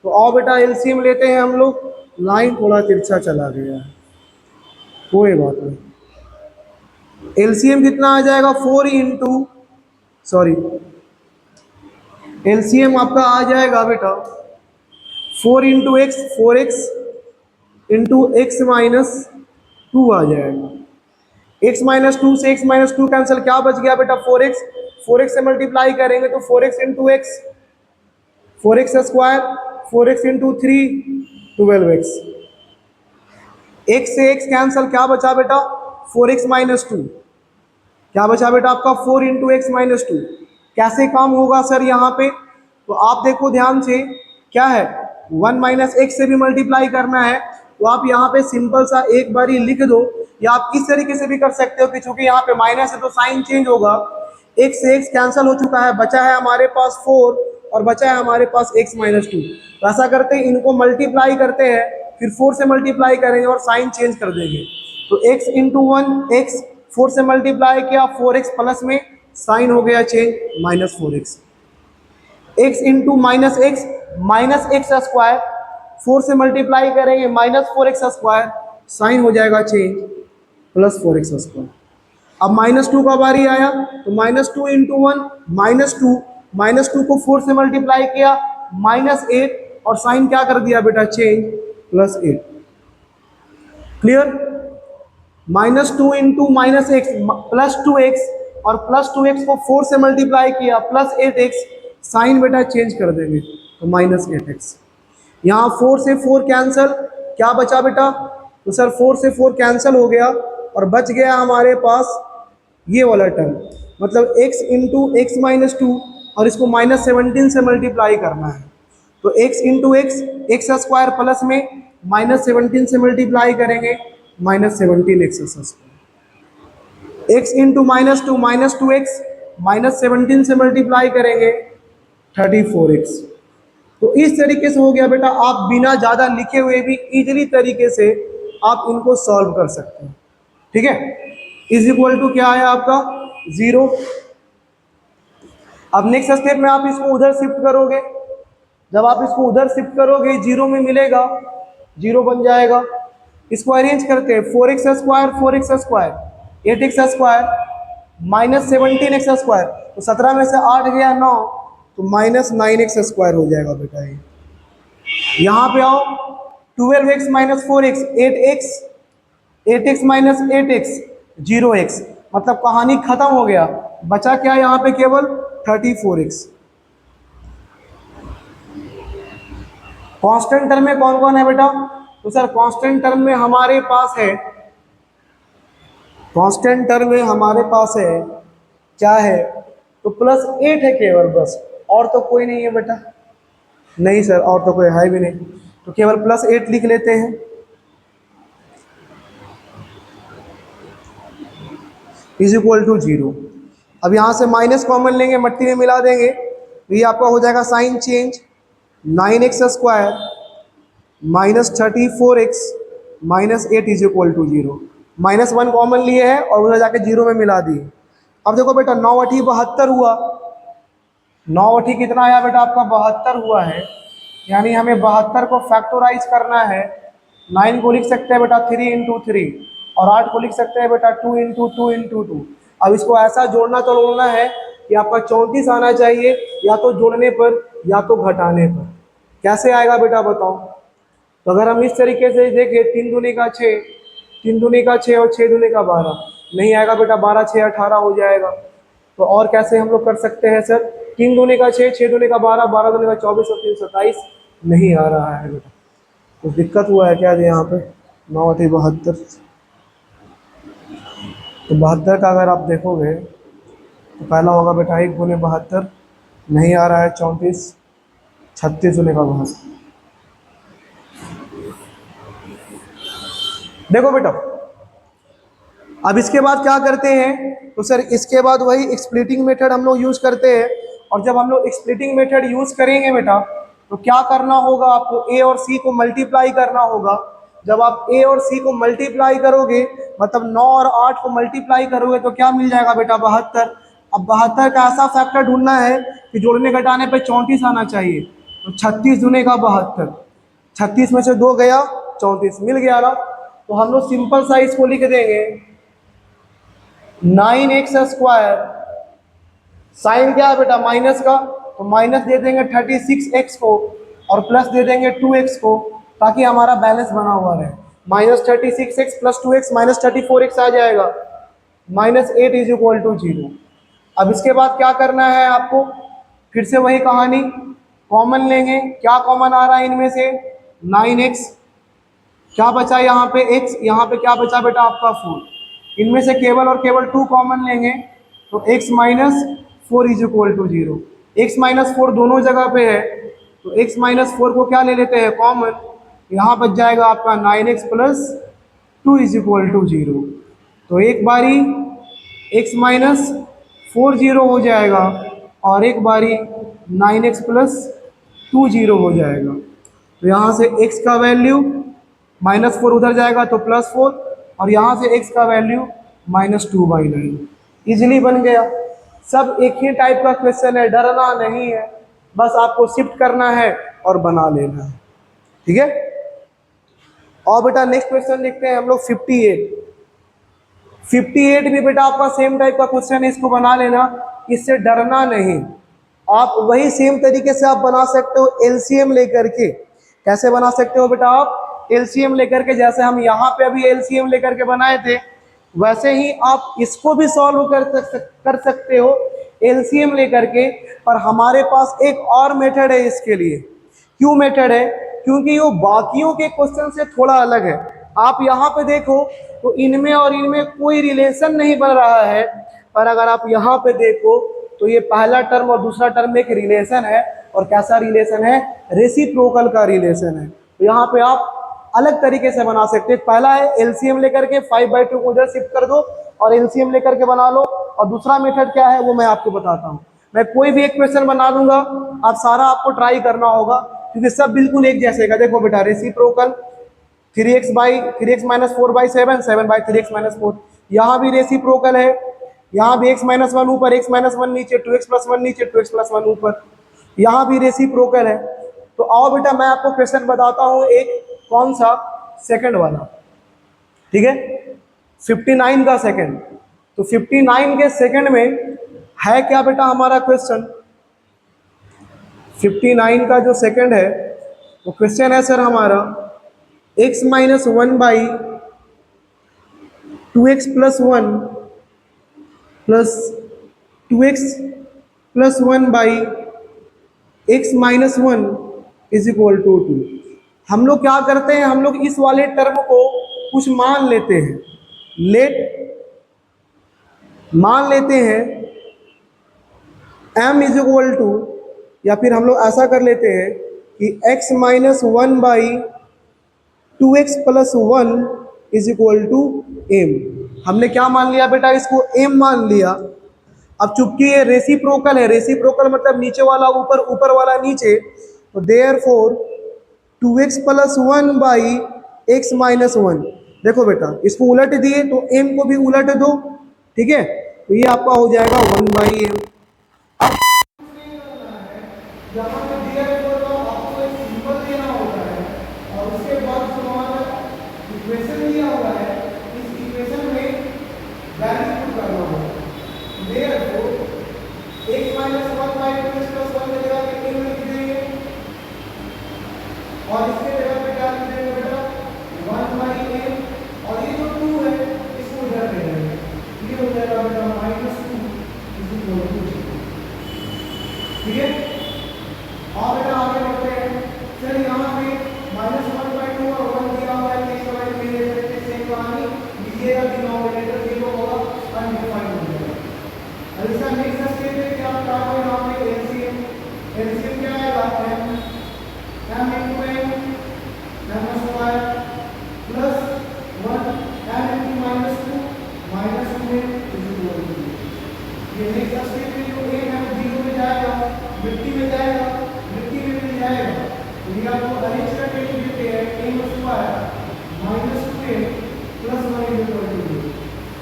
तो और बेटा एलसीएम लेते हैं हम लोग, लाइन थोड़ा तिरछा चला गया है, कोई बात नहीं। एलसीएम कितना आ जाएगा, 4 इंटू, सॉरी, एलसीएम आपका आ जाएगा बेटा 4 into x, 4x into x minus 2 आ जाएगा। x माइनस 2 से x माइनस 2 कैंसिल, क्या बच गया बेटा 4x, 4x से मल्टीप्लाई करेंगे तो 4x into x, 4x square, 4x into 3 12x, x से x कैंसिल, क्या बचा बेटा 4x माइनस 2, क्या बचा बेटा आपका 4 इंटू एक्स माइनस 2। कैसे काम होगा सर यहाँ पे, तो आप देखो ध्यान से, क्या है 1 माइनस एक्स से भी मल्टीप्लाई करना है, तो आप यहाँ पे सिंपल सा एक बारी लिख दो, या आप इस तरीके से भी कर सकते हो कि चूंकि यहाँ पे माइनस है तो साइन चेंज होगा, x से x कैंसिल हो चुका है, बचा है हमारे पास 4 और बचा है हमारे पास x माइनस 2। तो ऐसा करते हैं, इनको मल्टीप्लाई करते हैं, फिर 4 से मल्टीप्लाई करेंगे और साइन चेंज कर देंगे। तो x इंटू 1 एक्स, 4 से मल्टीप्लाई किया 4x प्लस में साइन हो गया change minus 4x, x into minus x square, 4 से मल्टीप्लाई करेंगे माइनस 4x स्क्वायर, साइन हो जाएगा चेंज प्लस 4x स्क्वायर। अब माइनस 2 का बारी आया तो माइनस 2 इंटू 1 माइनस 2 को 4 से मल्टीप्लाई किया माइनस 8 और साइन क्या कर दिया बेटा change plus 8। Clear, minus 2 into minus x plus 2x और प्लस 2x को 4 से मल्टीप्लाई किया प्लस 8x, साइन बेटा चेंज कर देंगे तो माइनस 8x। यहाँ 4 से 4 कैंसिल, क्या बचा बेटा, तो सर 4 से 4 कैंसिल हो गया और बच गया हमारे पास ये वाला टर्म, मतलब x into x minus two, और इसको -17 से मल्टीप्लाई करना है। तो x into x, x square plus में -17 से मल्टीप्लाई करेंगे, -17x²। x इंटू -2 -2x, -17 से मल्टीप्लाई करेंगे 34x। तो इस तरीके से हो गया बेटा, आप बिना ज़्यादा लिखे हुए भी इजीली तरीके से आप इनको सॉल्व कर सकते हैं। ठीक है, इज इक्वल टू क्या है आपका 0। अब नेक्स्ट स्टेप में आप इसको उधर शिफ्ट करोगे, जब आप इसको उधर शिफ्ट करोगे 0 में मिलेगा, 0 बन जाएगा। इसको अरेंज करते हैं, 4x², 4x², 8x² -17x², तो 17 में से 8 गया 9, तो -9x² हो जाएगा बेटा ये। यहाँ पे आओ, 12x - 4x 8x, 8x - 8x 0x, मतलब कहानी खत्म हो गया, बचा क्या यहाँ पे केवल 34x। कांस्टेंट टर्म में कौन कौन है बेटा? तो सर कांस्टेंट टर्म में हमारे पास है, कांस्टेंट टर्म में हमारे पास है क्या है, तो +8 है केवल, बस, और तो कोई नहीं है बेटा। नहीं सर, और तो कोई है भी नहीं, तो केवल +8 लिख लेते हैं। Is equal to 0। अब यहाँ से माइनस कॉमन लेंगे, मट्टी में मिला देंगे, तो ये आपका हो जाएगा sign change, 9x² -34x -8 is equal to 0। -1 common लिए है और उधर जाके 0 में मिला दिए। अब देखो बेटा, 9 8 72 हुआ, 9 8 कितना आया बेटा आपका 72 हुआ है, यानी हमें 72 को फैक्टोराइज करना है। 9 को लिख सकते हैं बेटा 3 × 3, और 8 को लिख सकते हैं बेटा 2 × 2 × 2। अब इसको ऐसा जोड़ना तोड़ना है कि आपका 34 आना चाहिए, या तो जोड़ने पर या तो घटाने पर। कैसे आएगा बेटा बताओ? तो अगर हम इस तरीके से देखें, 3 दूनी का 6, 3 दूनी का 6 और 6 दूनी का 12, नहीं आएगा बेटा, 12 6 18 हो जाएगा। तो और कैसे हम लोग कर सकते हैं सर? 3 दूनी का 6, 6 दूनी का 12, 12 दूनी का 24 और 3 27, नहीं आ रहा है बेटा। कुछ दिक्कत हुआ है क्या यहाँ पे? 9 8 72, तो 72 का अगर आप देखोगे तो पहला होगा बेटा 1 × 72, नहीं आ रहा है 34, 36 दूनी का 72। देखो बेटा, अब इसके बाद क्या करते हैं, तो सर इसके बाद वही स्प्लिटिंग मेथड हम लोग यूज करते हैं। और जब हम लोग स्प्लिटिंग मेथड यूज करेंगे बेटा, तो क्या करना होगा आपको, ए और सी को मल्टीप्लाई करना होगा। जब आप ए और सी को मल्टीप्लाई करोगे, मतलब 9 और 8 को मल्टीप्लाई करोगे, तो क्या मिल जाएगा बेटा 72। अब 72 का ऐसा फैक्टर ढूंढना है कि जोड़ने घटाने पे 34 आना चाहिए, तो 36 दूने का 72, 36 में से 2 गया 34, मिल गया ना। तो हम लोग सिंपल सा इसको लिख देंगे 9x², साइन क्या है बेटा माइनस का, तो माइनस दे देंगे 36x को और प्लस दे देंगे 2x को, ताकि हमारा बैलेंस बना हुआ रहे। -36x + 2x -34x आ जाएगा, -8 इज इक्वल टू 0। अब इसके बाद क्या करना है आपको, फिर से वही कहानी, कॉमन लेंगे। क्या कॉमन आ रहा है इनमें से? 9x, क्या बचा यहाँ पे x, यहाँ पे क्या बचा बेटा आपका 4। इनमें से केवल और केवल 2 कॉमन लेंगे, तो x - 4 is equal to 0। x - 4 दोनों जगह पे है, तो x - 4 को क्या ले लेते हैं कॉमन, यहाँ बच जाएगा आपका 9x + 2 इज इक्वल टू 0। तो एक बारी x - 4 0 हो जाएगा, और एक बारी 9x + 2 0 हो जाएगा। तो यहाँ से x का वैल्यू -4 उधर जाएगा तो +4, और यहाँ से x का वैल्यू -2/9 इजीली बन गया। सब एक ही टाइप का क्वेश्चन है, डरना नहीं है, बस आपको शिफ्ट करना है और बना लेना है। ठीक है, और बेटा नेक्स्ट क्वेश्चन देखते हैं हम लोग 58। 58 भी बेटा आपका सेम टाइप का क्वेश्चन है, इसको बना लेना, इससे डरना नहीं। आप वही सेम तरीके से आप बना सकते हो एलसीएम लेकर के। कैसे बना सकते हो बेटा आप? एलसीएम लेकर के, जैसे हम यहाँ पे अभी एलसीएम लेकर के बनाए थे, वैसे ही आप इसको भी सॉल्व कर सकते हो एलसीएम लेकर के। पर हमारे पास एक और मेथड है इसके लिए। क्यों मेथड है? क्योंकि वो बाकियों के क्वेश्चन से थोड़ा अलग है। आप यहाँ पे देखो तो इनमें और इनमें कोई रिलेशन नहीं बन रहा है, पर अगर आप यहाँ पे देखो तो ये पहला टर्म और दूसरा टर्म में एक रिलेशन है। और कैसा रिलेशन है? रेसिप्रोकल का रिलेशन है। तो यहाँ पे आप अलग तरीके से बना सकते हैं। पहला है एलसीएम लेकर के 5/2 को इधर शिफ्ट कर दो और एलसीएम लेकर के बना लो। और दूसरा मेथड क्या है वो मैं आपको बताता हूँ। मैं कोई भी एक क्वेश्चन बना दूंगा, आप सारा आपको ट्राई करना होगा, क्योंकि सब बिल्कुल एक जैसे का। देखो बेटा, रेसिप्रोकल 3x-4/7, 7/3x-4। यहाँ भी रेसिप्रोकल है, यहाँ भी x-1 ऊपर, x-1 नीचे, 2x+1 नीचे, 2x+1 ऊपर। यहाँ भी रेसिप्रोकल है। तो आओ बेटा मैं आपको क्वेश्चन बताता हूँ एक, कौन सा? सेकंड वाला, ठीक है, 59 का सेकंड। तो 59 के सेकंड में है क्या बेटा हमारा क्वेश्चन? 59 का जो सेकंड है वो क्वेश्चन है सर हमारा x-1/2x+1 plus 2x+1/x-1 is equal to 2। हम लोग क्या करते हैं, हम लोग इस वाले टर्म को कुछ मान लेते हैं, मान लेते हैं m इज इक्वल टू, या फिर हम लोग ऐसा कर लेते हैं कि x-1/2x+1 is equal to m। हमने क्या मान लिया बेटा? इसको m मान लिया। अब चूंकि ये रेसिप्रोकल है, रेसिप्रोकल मतलब नीचे वाला ऊपर, ऊपर वाला नीचे, तो देयरफॉर 2x+1/x-1। देखो बेटा, इसको उलट दिए तो m को भी उलट दो, ठीक है, तो ये आपका हो जाएगा 1/m। जहाँ पे देयरफॉर का आपको एक सिंबल देना होता है और उसके बाद जो हमारा इक्वेशन दिया हुआ है, इस इक्वेशन में वैल्यू पुट करना होगा। देयरफॉर x-1/2x+1 की जगह पे m लिख देंगे और इसके जगह पे क्या लिख देंगे बेटा? 1/m। और ये जो 2 है इसको इधर ले लेंगे, ये हो जाएगा बेटा -2 इज इक्वल टू 0। ठीक है, और बेटा आगे बढ़ते हैं। सर यहाँ पे -1/2 और 1 दिया हुआ है, इसके बाद में ले सकते हैं सेम कहानी, लीजिएगा डिनोमिनेटर 0 होगा, अनडिफाइंड हो जाएगा। अब इसका नेक्स्ट स्टेप है कि आप क्या करें, यहाँ पे एलसीएम क्या आएगा? m into n m² plus 1 m into -2 -2n is equal to 0। ये नेक्स्ट स्टेप में जो a है 0 में जाएगा, मिट्टी में जाएगा, मिट्टी में मिल जाएगा। तो ये आपको अरेंज करके देते हैं m² -2n plus 1 is equal to 0।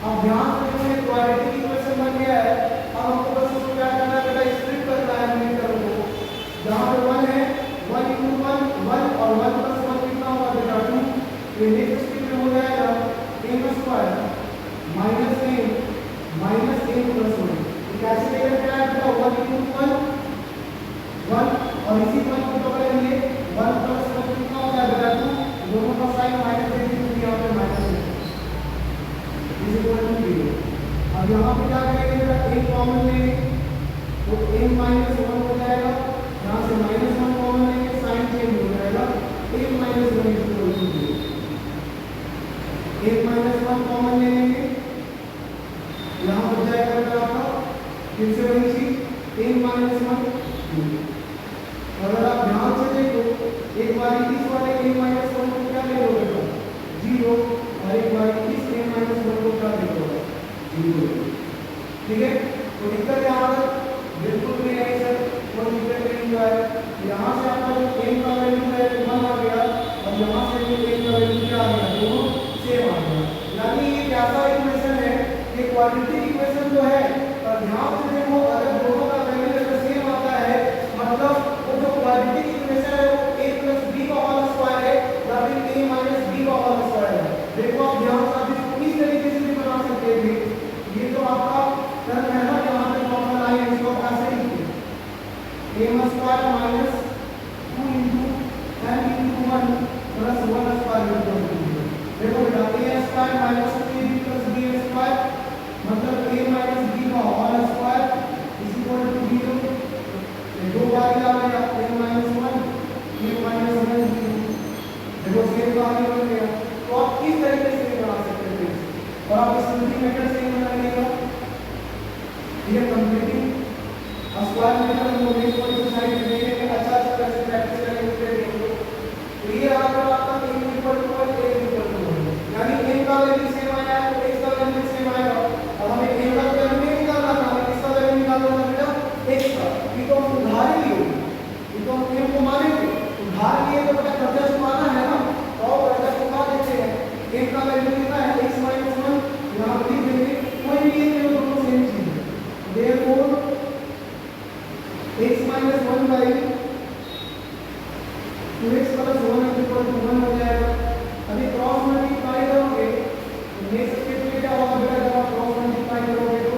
अब ध्यान से देखिए क्वाड्रेटिक इक्वेशन बन गया है। अब हमको बस इसको क्या करना है बेटा? स्प्लिट करना है मीटर को। जहाँ पे 1 है 1 into 1 1 और 1 plus 1 कितना होगा बेटा? 2। ये नेक्स्ट स्टेप में हो जाएगा m² -m plus 1। ये कैसे लेकर के आया बेटा? 1 into 1 1 और इसी 1 को पकड़ेंगे, 1 plus 1 कितना होता है बेटा? 2। दोनों का साइन माइनस दे दीजिए, यहाँ पे माइनस है इज इक्वल टू 0। अब यहाँ पे क्या करेंगे बेटा? m कॉमन लेंगे तो m-1 हो जाएगा, यहाँ से -1 कॉमन लेंगे, साइन चेंज हो जाएगा, m-1 is equal to 0। m-1 common लेंगे, यहाँ हो जाएगा बेटा आपका फिर से वही चीज m-1। अगर आप ध्यान से देखो, एक बार इस वाले m-1 को क्या ले लो बेटा? 0, और एक बार इस m-1 को क्या ले लो? 0। ठीक है, तो दिक्कत यहाँ पर बिल्कुल भी नहीं सर, कोई दिक्कत नहीं हुआ है। यहाँ से आपका जो m का वैल्यू है 1 आ गया और यहाँ से जो m का वैल्यू क्या आ गया? दोनों सेम आ गया। यानी ये कैसा इक्वेशन है? ये क्वाड्रेटिक इक्वेशन जो है, और ध्यान से देखो, अगर दोनों का वैल्यू अगर सेम आता है मतलब वो जो क्वाड्रेटिक इक्वेशन है वो a plus b का होल स्क्वायर है या फिर a minus b का होल स्क्वायर है। देखो आप ध्यान से आप इसको इस तरीके से भी बना सकते थे। ये तो आपका टर्म है ना, यहाँ पे फॉर्मूला आई है, इसको ऐसे लिखिए a² minus 2 into m into 1 plus 1 square equal to 0। देखो बेटा a² minus 2ab plus b² मतलब a minus b का whole square is equal to 0। दो बार क्या आ गया? a minus 1 a minus 1 something method से बना लेगा ये कंप्लीटिंग स्क्वायर मेथड हम लोग नेक्स्ट वाली साइड में देखेंगे। अच्छा कैसे प्रैक्टिस करेंगे फिर देखो। तो ये आपका a equal to a equal to यानी a का वैल्यू सेम आया है तो x का वैल्यू सेम आएगा। अब हमें a का वैल्यू नहीं निकालना था, हमें किसका वैल्यू निकालना था बेटा x का। ये तो हम उधार ही लिए, ये तो हम a को मानेंगे उधार लिए तो बेटा कर्जा चुकाना है ना, तो कर्जा चुका देते हैं। a का वैल्यू कितना है x - 1 यहां लिख देंगे। कोई भी ये दोनों सेम चीज है, therefore x - 1 by 2x + 1 = 1 हो जाएगा। अभी क्रॉस मल्टीप्लाई करोगे तो नेक्स्ट स्टेप में क्या होगा बेटा, जब आप क्रॉस मल्टीप्लाई करोगे तो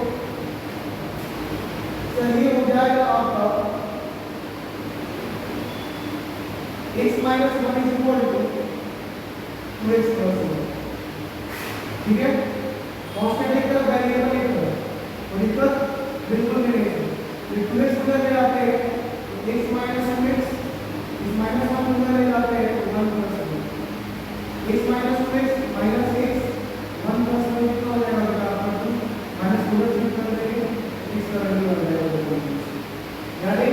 सही हो जाएगा आपका x - 1 = 2x + 1। ठीक है, कांस्टेंट एक तरफ वेरिएबल एक तरफ, तो दिक्कत बिल्कुल भी नहीं है। ये 2x उधर ले आते हैं तो x - 2x इस -1 उधर ले जाते हैं तो 1 + 2 x - 2x - x 1 + 1 कितना हो जाएगा बेटा आपका 2 -2 कर देंगे x का वैल्यू आ जाएगा 2। यानी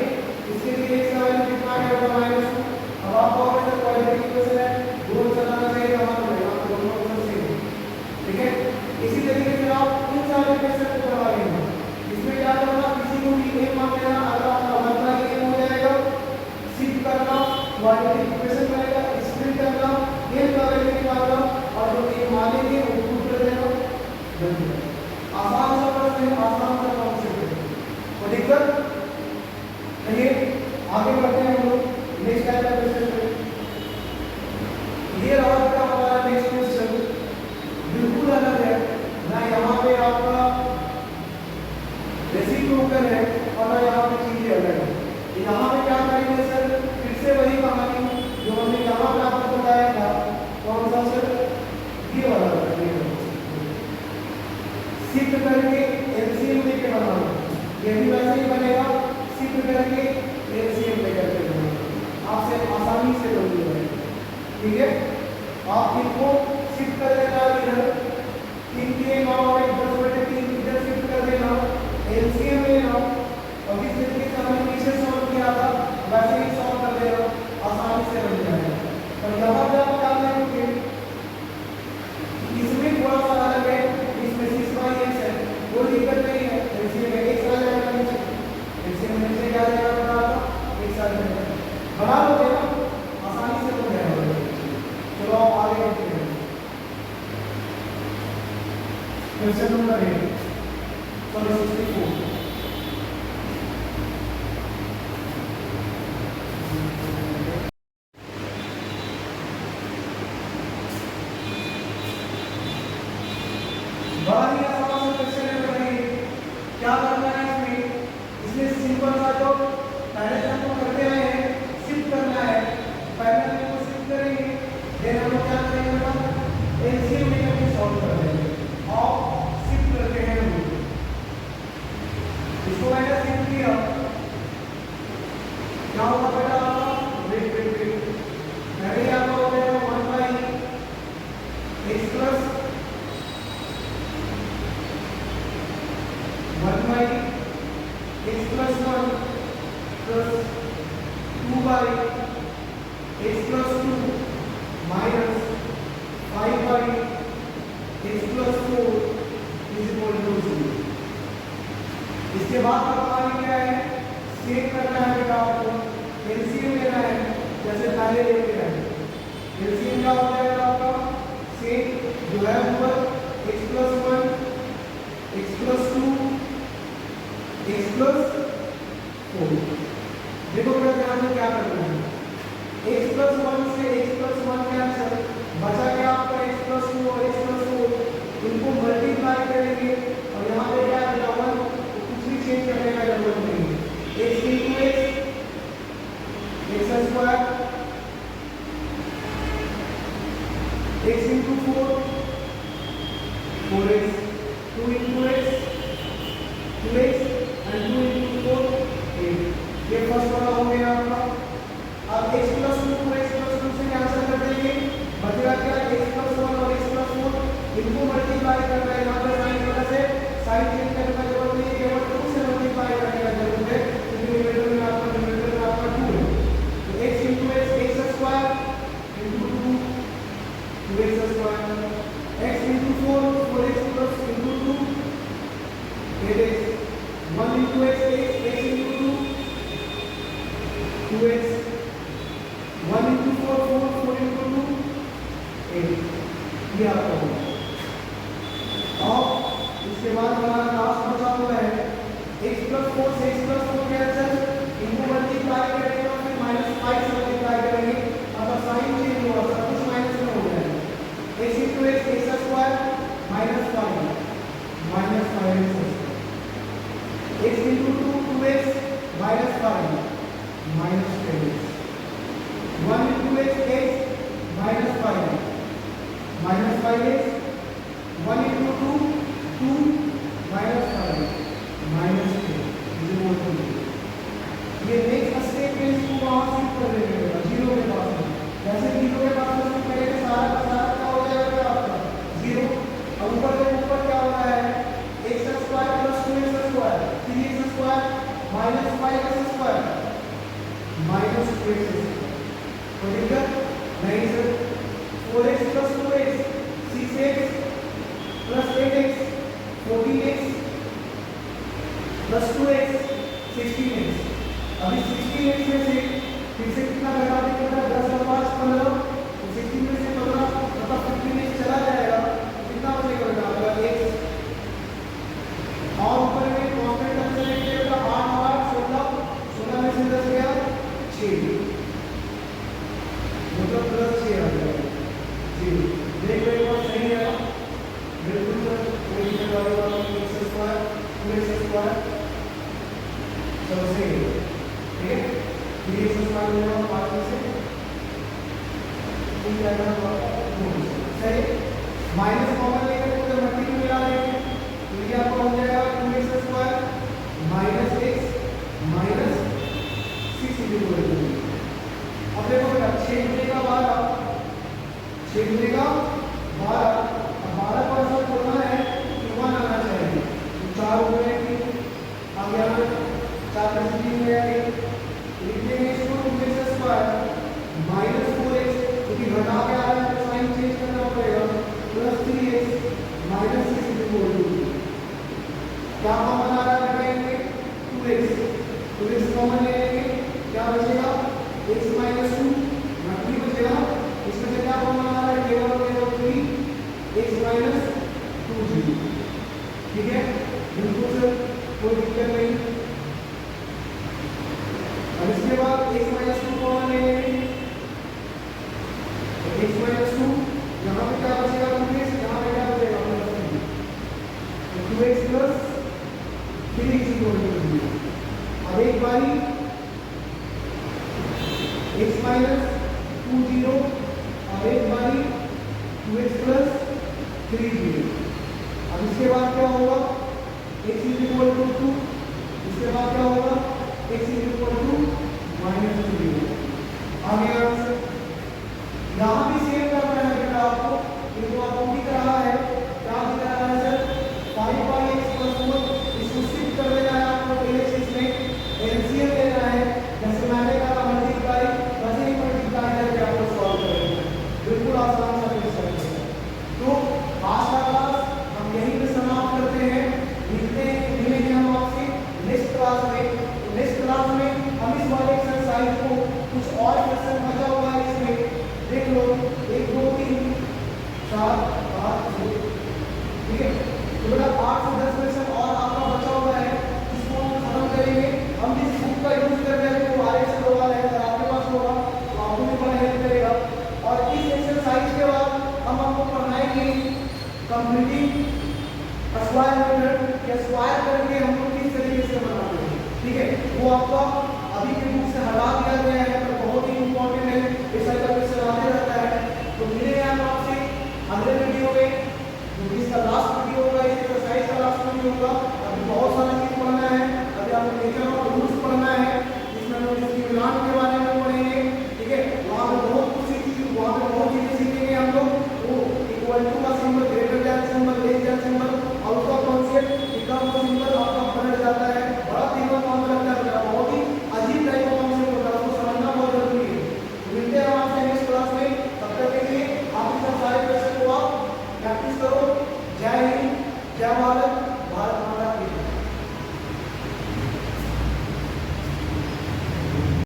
इसके लिए x का वैल्यू कितना आ गया बेटा -2। अब आप कहोगे सर क्वाड्रेटिक इक्वेशन है दोनों चलाना चाहिए, हमारा तो दोनों ऑप्शन सेम है। ठीक है, इसी तरीके से आप इन सारे इक्वेशन को करवा लेंगे। इसमें क्या करना, किसी को भी a मान लेना, अगर आपका मतलब ये हो जाएगा शिफ्ट करना क्वाड्रेटिक इक्वेशन करेगा, स्प्लिट करना a का वैल्यू निकालना और जो a मानेंगे वो पुट कर देना। आसान सा प्रश्न है, आसान सा कॉन्सेप्ट है, तो दिक्कत नहीं। आगे बढ़ते हैं हम लोग नेक्स्ट टाइप का क्वेश्चन पे। ये रहा बेटा हमारा नेक्स्ट क्वेश्चन, बिल्कुल अलग है ना। यहाँ पे आपका रेसिप्रोकल है और ना यहाँ पे चीजें अलग है। यहाँ पे क्या करेंगे सर, फिर से वही कहानी जो हमने यहाँ पे आपको बताया था। कौन सा सर, ये वाला शिफ्ट करके एलसीएम लेके बनाना। ये भी वैसे ही बनेगा, शिफ्ट करके एलसीएम लेकर के बनाना, आपसे आसानी से बन जाएगा। ठीक है, आप इनको शिफ्ट कर देना इधर 3 के 9 में 10/3 इधर शिफ्ट कर देना, एलसीएम लेना और जिस तरीके से हमने पीछे सॉल्व किया था वैसे ही सॉल्व कर देना, आसानी से बन जाएगा। और यहाँ पे आप क्या करेंगे, इसमें थोड़ा सा अलग है, इसमें 6/x है, कोई दिक्कत नहीं है। एलसीएम में x आ जाएगा नीचे, एलसीएम में नीचे क्या आ जाएगा बड़ा आपका x आ जाएगा, बना लोगे ना, आसानी से बन जाएगा। चलो आप आगे बढ़ते हैं। Question number 8 sorry 64। बड़ा ही आसान सा क्वेश्चन है भाई, क्या करना है इसमें, इसमें सिंपल सा जो पहले हम लोग करते आए हैं शिफ्ट करना है। पहले हम लोग शिफ्ट करेंगे, फिर हम लोग क्या करेंगे बेटा एलसीएम लेकर के सॉल्व कर देंगे और शिफ्ट करते हैं हम लोग। इसको मैंने शिफ्ट किया, क्या होगा बेटा आपका वेट पहले आपका हो जाएगा 1/x + 1/x + 1 plus 2/x + 2 minus 5/x + 4 is equal to 0। इसके बाद का काम क्या है, सेव करना है बेटा आपको, एलसीएम लेना है जैसे पहले लेके आए। एलसीएम क्या हो जाएगा आपका, सेव जो है ऊपर x + 1 x + 2 x + 4। देखो बेटा ध्यान से क्या करना है, x + 1 से x + 1 कैंसिल, बचा गया आपका x + 2 और x + 4, इनको मल्टीप्लाई करेंगे और यहाँ पे क्या है 1, तो कुछ भी चेंज करने का जरूरत नहीं है। x × x x² x × 4 4x 2 × x 2x and 2 × 4 8। ये फर्स्ट वाला हो गया आपका। अब x + 2 को x + 2 से कैंसिल कर देंगे, बचेगा क्या x + 1 और x + 4, इनको मल्टीप्लाई कर देना into x into 2, 2x, 1 into 4, 4 into 2, 8, ये आपका होगा। और इसके बाद हमारा लास्ट बचा हुआ है x plus 4 से x plus 4 कैंसिल, इनको मल्टीप्लाई करेंगे और फिर -5 से मल्टीप्लाई करेंगे, मतलब साइन चेंज हुआ, सब कुछ माइनस में हो जाएगा। x into x x square -5 -5x, x into 2 2x -5 -10x, 1 into x x -5 -5x, 1 into 2 2 -5 -10, ये नेक्स्ट स्टेप में इसको वहां शिफ्ट कर देंगे जीरो के पास में। जैसे जीरो के पास में शिफ्ट करेंगे सारा का सारा क्या हो जाएगा आपका जीरो। अब ऊपर क्या होता है x square plus 2x square 3x square minus 5x square minus 2x, तो दिक्कत नहीं sir. 4x plus 2x 6x plus 8x 14x plus 2x 16x। अभी 16x में से फिर से कितना घटा देंगे, 10 और 5 15, तो 16 में से 15 मतलब 15x चला जाएगा, कितना बचेगा बेटा आपका x। और ऊपर में कांस्टेंट टर्म से लेके बेटा 8 और 8 16, 16 में से 10 गया 6, मतलब प्लस 6 आ जाएगा जी। देख लो एक बार सही है बिल्कुल सर, कोई दिक्कत वाला x स्क्वायर 2x स्क्वायर सब सही है, ठीक है। 3x स्क्वायर लेना 5 में से ठीक जाएगा सही, माइनस कॉमन लेकर पूरे मल्टी में मिला लेंगे, तो ये आपका हो जाएगा 2x square minus x minus 6 equal to. अब देखो बेटा 6 मिलेगा 12, 6 मिलेगा 12, अब 12 को ऐसा बोलना है कि 1 आना चाहिए, तो 4 हो गए कि आ गया 4 में से 3 में आ गए, लिखेंगे इसको 2x स्क्वायर माइनस 4x, क्योंकि घटा के आ रहा है तो साइन चेंज करना पड़ेगा, plus 3x minus 6 equal to. क्या कॉमन आ रहा है लगाएंगे 2x कॉमन ले लेंगे, क्या बचेगा x माइनस 2 3 बचेगा, इसमें से क्या कॉमन आ रहा है केवल 3 x माइनस 2g, ठीक है बिल्कुल सर कोई दिक्कत नहीं। और इसके बाद x माइनस 2 कॉमन ले लेंगे, x माइनस 2 यहाँ पे क्या बचेगा 2x, यहाँ पे क्या बचेगा plus 3, 2x plus 3 equal to 0। अब एक बारी x माइनस 2 0 और एक बारी 2x प्लस 3 0। अब इसके बाद क्या होगा x इक्वल टू 2, इसके बाद क्या होगा x इक्वल टू माइनस 2 आगे आंसर। यहाँ भी सेम करना है बेटा आपको, इनको आपको दिख रहा है क्या दिख रहा है सर 5x प्लस 4, इसको शिफ्ट कर देना है आपको, पहले से इसमें एलसीएम लेना है, जैसे मैंने कहा मल्टीप्लाई वैसे ही मल्टीप्लाई करके आपको सॉल्व करेंगे, बिल्कुल आसान सा क्वेश्चन है। तो आज का क्लास हम यहीं पे समाप्त करते हैं, मिलेंगे हम आपसे नेक्स्ट क्लास में। नेक्स्ट क्लास में हम इस वाले एक्सरसाइज को कुछ और क्वेश्चन बचा हुआ है इसमें देख लो, 1 2 3 4 5 6, ठीक है। तो बेटा 8 से 10 क्वेश्चन और आपका बचा हुआ है, इसको हम खत्म करेंगे। हम जिस बुक का यूज कर रहे हैं वो RS होगा, अगर आपके पास होगा तो आपको भी बड़ा हेल्प करेगा। और इस एक्सरसाइज के बाद हम आपको पढ़ाएंगे कंप्लीटिंग स्क्वायर मेथड, या स्क्वायर करके हम लोग किस तरीके से बनाते हैं, ठीक है। वो आपका अभी के बुक से हटा दिया गया है, तो बहुत ही इंपॉर्टेंट है, इस तरह का क्वेश्चन आते रहता है। तो मिलेंगे हम आपसे अगले वीडियो में, जो इसका लास्ट वीडियो होगा, इस एक्सरसाइज का लास्ट वीडियो होगा।